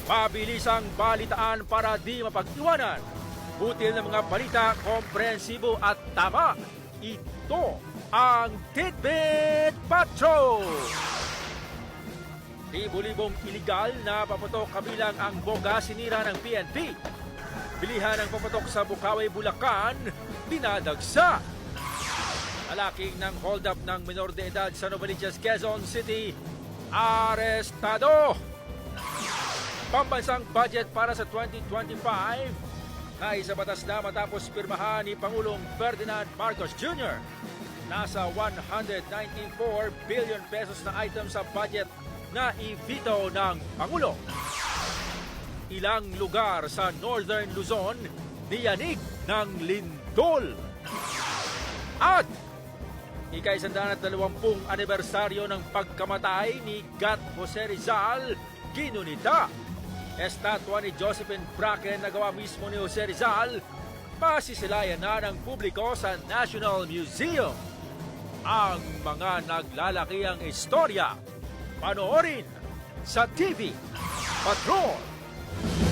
Mabilisang balitaan para di mapag-iwanan. Butil ng mga balita, komprehensibo at tama. Ito ang Tidbit Patrol! Libo-libong iligal na paputok kabilang ang bongga sinira ng PNP. Bilihan ng paputok sa Bukawi, Bulacan, dinadagsa. Alaking ng hold-up ng minor de edad sa Novaliches, Quezon City, arestado. Pambansang budget para sa 2025 na isa batas na matapos pirmahan ni Pangulong Ferdinand Marcos Jr. Nasa 194 billion pesos na item sa budget na i-veto ng Pangulo. Ilang lugar sa Northern Luzon niyanig ng lindol. At ika-120 anibersaryo ng pagkamatay ni Gat Jose Rizal, ginunita. Estatwa ni Josephine Bracken na gawa mismo ni Jose Rizal, pasisilayan na ng publiko sa National Museum. Ang mga naglalakihang istorya, panoorin sa TV Patrol.